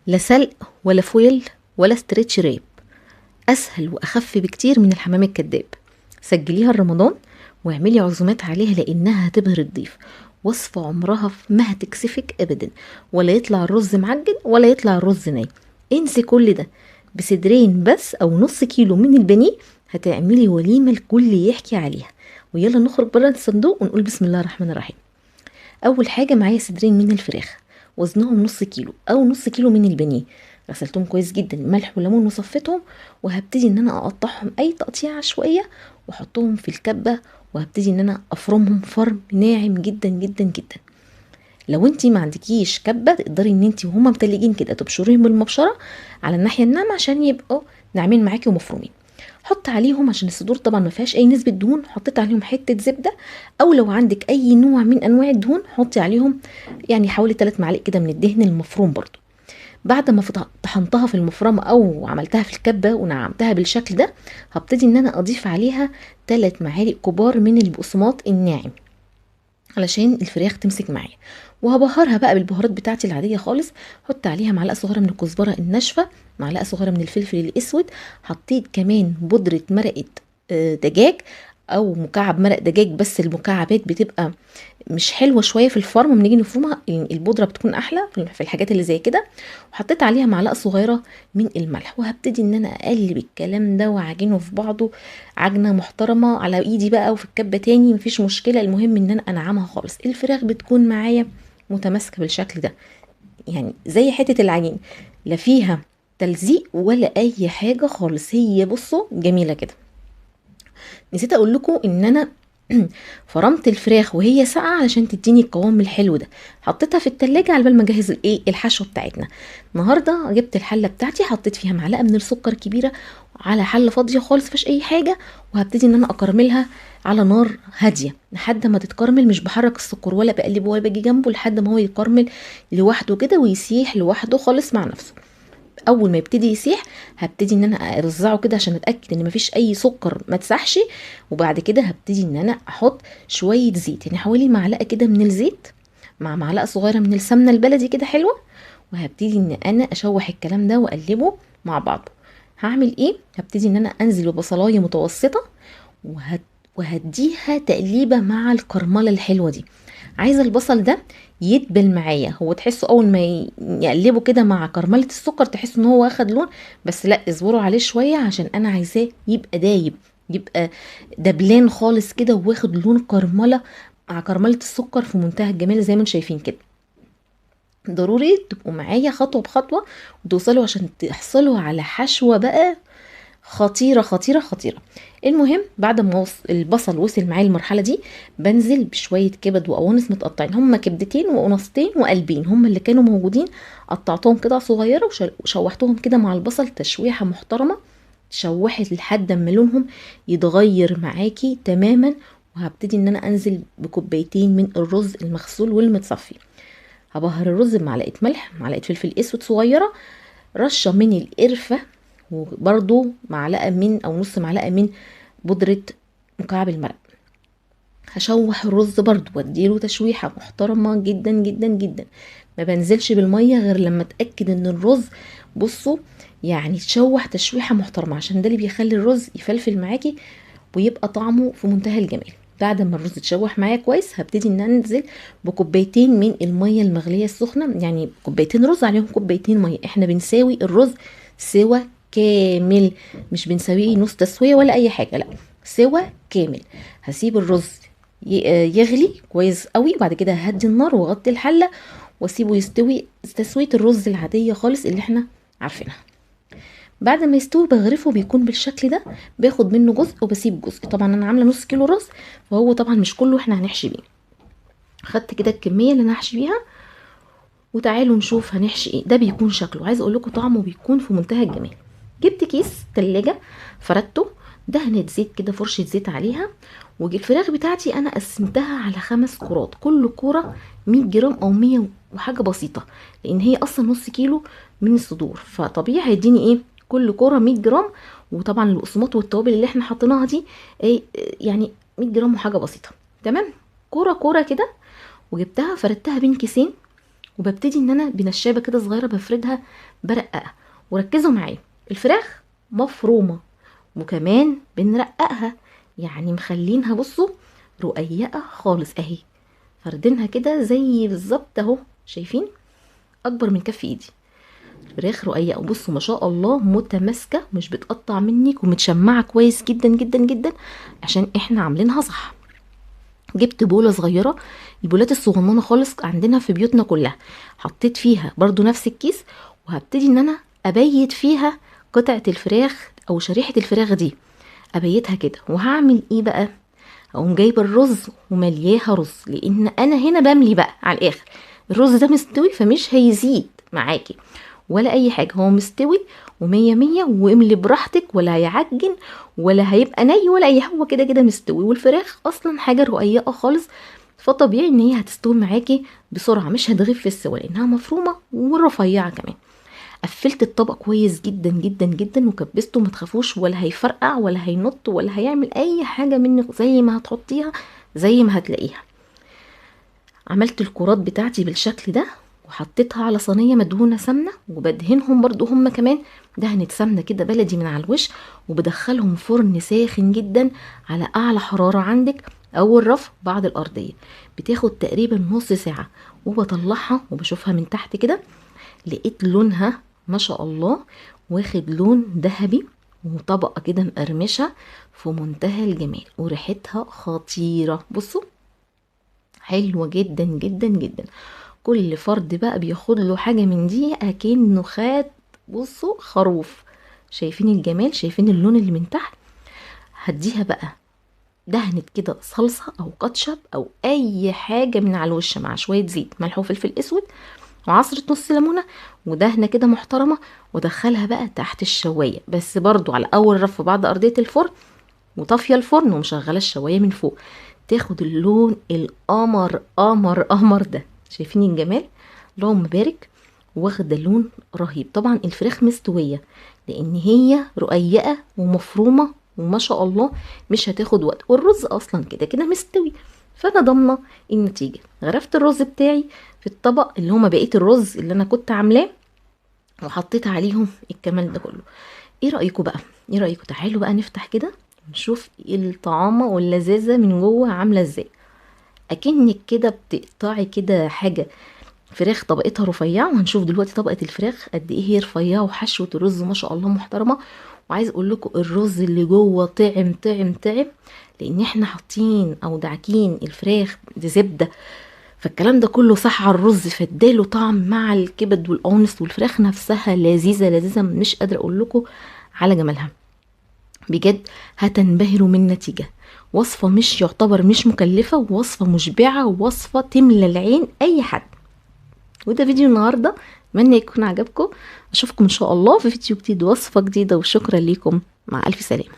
لا سلق ولا فويل ولا ستريتش ريب، اسهل واخف بكتير من الحمام الكداب. سجليها رمضان واعملي عزومات عليها لانها هتبهر الضيف. وصفة عمرها ما هتكسفك ابدا، ولا يطلع الرز معجن ولا يطلع الرز ناي. انسي كل ده، بصدرين بس او نص كيلو من البانيه هتعملي وليمة الكل يحكي عليها. ويلا نخرج بره الصندوق ونقول بسم الله الرحمن الرحيم. اول حاجه معايا صدرين من الفراخ وزنهم نص كيلو او نص كيلو من البانيه، غسلتهم كويس جدا ملح وليمون وصفيتهم. وهبتدي ان انا اقطعهم اي تقطيع عشوائيه واحطهم في الكبه، وهبتدي ان انا افرمهم فرم ناعم جدا جدا جدا. لو انتي ما عندكيش كبه تقدري ان انتي وهما متلجين كده تبشريهم بالمبشره على الناحيه الناعمه عشان يبقوا ناعمين معاكي ومفرومين. حط عليهم عشان الصدور طبعا ما فيهاش اي نسبه دهون، حطيت عليهم حته زبده، او لو عندك اي نوع من انواع الدهون حطي عليهم يعني حوالي 3 معالق كده من الدهن المفروم برضو. بعد ما طحنتها في المفرمه او عملتها في الكبه ونعمتها بالشكل ده، هبتدي ان انا اضيف عليها 3 معالق كبار من البقسماط الناعم علشان الفراخ تمسك معايا. وهبهرها بقى بالبهارات بتاعتي العاديه خالص. حط عليها معلقه صغيره من الكزبره الناشفه، معلقه صغيره من الفلفل الاسود، حطيت كمان بودره مرقه دجاج او مكعب مرق دجاج، بس المكعبات بتبقى مش حلوه شويه في الفرم، لما نيجي نفرمها البودره بتكون احلى في الحاجات اللي زي كده. وحطيت عليها معلقه صغيره من الملح، وهبتدي ان انا اقلب الكلام ده واعجنه في بعضه عجنه محترمه على ايدي بقى وفي الكبه تاني، مفيش مشكله. المهم ان انا انعمها خالص، الفراخ بتكون معايا متماسكه بالشكل ده، يعني زي حته العجين، لا فيها تلزيق ولا اي حاجه خالص. هي بصوا جميله كده. نسيت اقول لكم ان انا فرمت الفراخ وهي ساقعه علشان تديني القوام الحلو ده. حطيتها في التلاجة على بال ما اجهز الحشوه بتاعتنا. النهارده جبت الحله بتاعتي، حطيت فيها معلقه من السكر كبيره على حله فاضيه خالص مفيهاش اي حاجه، وهبتدي ان انا اكرملها على نار هاديه لحد ما تتكرمل. مش بحرك السكر ولا بقلبه ولا باجي جنبه لحد ما هو يكرمل لوحده كده ويسيح لوحده خالص مع نفسه. اول ما يبتدي يسيح هبتدي ان انا ارزعه كده عشان اتاكد ان مفيش اي سكر ما تسحش. وبعد كده هبتدي ان انا احط شويه زيت، يعني حوالي معلقه كده من الزيت مع معلقه صغيره من السمنه البلدي كده حلوه. وهبتدي ان انا اشوح الكلام ده واقلبه مع بعضه. هعمل ايه؟ هبتدي ان انا انزل ببصلايه متوسطه وهديها تقليبه مع الكرمله الحلوه دي. عايزه البصل ده يدبل معايا، هو تحسه اول ما يقلبه كده مع كرمله السكر تحس ان هو واخد لون، بس لا اصبروا عليه شويه عشان انا عايزاه يبقى دايب، يبقى دبلان خالص كده واخد لون كرمله مع كرمله السكر في منتهى الجمال زي ما انتم شايفين كده. ضروري تبقوا معايا خطوه بخطوه وتوصلوا عشان تحصلوا على حشوه بقى خطيرة خطيرة خطيرة. المهم بعد ما البصل وصل معايا المرحلة دي، بنزل بشوية كبد وقوانص متقطعين، هما كبدتين وقنصتين وقلبين هما اللي كانوا موجودين. قطعتهم كده صغيرة وشوحتهم كده مع البصل تشويحة محترمة، شوحت لحد ما لونهم يتغير معاكي تماما. وهبتدي ان انا انزل بكوبايتين من الرز المغسول والمتصفي. هبهر الرز بمعلقة ملح، معلقة فلفل اسود صغيرة، رشة من القرفة، وبرضو معلقة من او نص معلقة من بودرة مكعب المرق. هشوح الرز برضو واديله تشويحة محترمة جدا جدا جدا. ما بنزلش بالمية غير لما اتأكد ان الرز بصوا يعني تشوح تشويحة محترمة، عشان ده اللي بيخلي الرز يفلفل معاكي ويبقى طعمه في منتهى الجمال. بعد ما الرز تشوح معايا كويس هبتدي ان انزل بكوبايتين من المية المغلية السخنة، يعني كوبايتين رز عليهم كوبايتين مية. احنا بنساوي الرز سوا كامل، مش بنسويه نص تسوية ولا اي حاجة، لا سوا كامل. هسيب الرز يغلي كويس قوي، بعد كده هدي النار واغطي الحلة واسيبه يستوي تسوية الرز العادية خالص اللي احنا عارفينها. بعد ما يستوي بغرفه بيكون بالشكل ده، باخد منه جزء وبسيب جزء. طبعا انا عامله نص كيلو رز فهو طبعا مش كله احنا هنحشي بيه. خدت كده الكميه اللي انا هحشي بيها وتعالوا نشوف هنحشي ايه. ده بيكون شكله، عايز اقول لكم طعمه بيكون في منتهى الجمال. جبت كيس تلاجة فردته، دهنة زيت كده فرشة زيت عليها. والفراخ بتاعتي انا قسمتها على 5 كرات، كل كوره 100 جرام او 100 وحاجه بسيطه، لان هي اصلا نص كيلو من الصدور، فطبيعي هيديني ايه كل كوره 100 جرام. وطبعا البقسماط والتوابل اللي احنا حطيناها دي ايه يعني 100 جرام وحاجه بسيطه. تمام، كوره كوره كده. وجبتها فردتها بين كيسين وببتدي ان انا بنشابه كده صغيره بفردها برققها. وركزوا معايا، الفراخ مفرومه وكمان بنرققها، يعني مخلينها بصوا رقيقه خالص اهي، فردينها كده زي بالظبط اهو، شايفين اكبر من كف ايدي. فراخ رقيقه وبصوا ما شاء الله متماسكه، مش بتقطع منك ومتشمعه كويس جدا جدا جدا عشان احنا عاملينها صح. جبت بوله صغيره، البولات الصغننه خالص عندنا في بيوتنا كلها، حطيت فيها برضو نفس الكيس، وهبتدي ان انا ابيت فيها قطعه الفراخ او شريحه الفراخ دي، ابيتها كده. وهعمل ايه بقى؟ اقوم جايبه الرز وملياها رز، لان انا هنا بملي بقى على الاخر. الرز ده مستوي فمش هيزيد معاكي ولا اي حاجه، هو مستوي ومية مية، واملي براحتك، ولا هيعجن ولا هيبقى ني ولا اي، هو كده كده مستوي. والفراخ اصلا حاجه رقيقه خالص، فطبيعي ان هي هتستوي معاكي بسرعه، مش هتغيب في السوا لانها مفرومه ورفيعه كمان. قفلت الطبق كويس جدا جدا جدا وكبسته، ما تخافوش ولا هيفرقع ولا هينط ولا هيعمل اي حاجه منك، زي ما هتحطيها زي ما هتلاقيها. عملت الكرات بتاعتي بالشكل ده وحطيتها على صينيه مدهونه سمنه، وبدهنهم برضو هم كمان دهنه سمنه كده بلدي من على الوش، وبدخلهم فرن ساخن جدا على اعلى حراره عندك، او الرف بعد الارضيه. بتاخد تقريبا نص ساعه، وبطلعها وبشوفها من تحت كده، لقيت لونها ما شاء الله واخد لون ذهبي، وطبقه كده مقرمشه في منتهى الجمال، وريحتها خطيره. بصوا حلوه جدا جدا جدا. كل فرد بقى بياخد له حاجه من دي اكنه خد، بصوا خروف. شايفين الجمال؟ شايفين اللون اللي من تحت؟ هديها بقى دهنت كده صلصه او كاتشب او اي حاجه من على الوش، مع شويه زيت ملح وفلفل اسود وعصره نص ليمونه ودهنه كده محترمه، ودخلها بقى تحت الشوايه، بس برضو على اول رف بعد ارضيه الفرن، وطافيه الفرن ومشغله الشوايه من فوق، تاخد اللون القمر قمر قمر ده. شايفين الجمال؟ اللهم بارك. واخده لون رهيب. طبعا الفراخ مستويه لان هي رقيقه ومفرومه وما شاء الله مش هتاخد وقت، والرز اصلا كده كده مستوي، فانا ضامنه النتيجه. غرفت الرز بتاعي في الطبق اللي هما بقيه الرز اللي انا كنت عاملاه، وحطيت عليهم الكمال ده كله. ايه رايكم بقى؟ ايه رايكم؟ تعالوا بقى نفتح كده نشوف الطعامه واللذاذه من جوه عامله ازاي. اكنك كده بتقطعي كده حاجه فراخ طبقتها رفيعه، وهنشوف دلوقتي طبقه الفراخ قد ايه هي رفيعه، وحشوه الرز ما شاء الله محترمه. وعايز اقول لكم الرز اللي جوه طعم طعم طعم، لان احنا حاطين او دعكين الفراخ بزبده، فالكلام ده كله صح على الرز، فاداله طعم مع الكبد والقوانص، والفراخ نفسها لذيذه لذيذه، مش قادره اقول لكم على جمالها. بجد هتنبهروا من النتيجه. وصفه مش يعتبر مش مكلفه، ووصفه مشبعه، ووصفه تملى العين اي حد. وده فيديو النهارده، اتمنى يكون عجبكم. اشوفكم ان شاء الله في فيديو جديد، وصفه جديده، وشكرا ليكم، مع الف سلامه.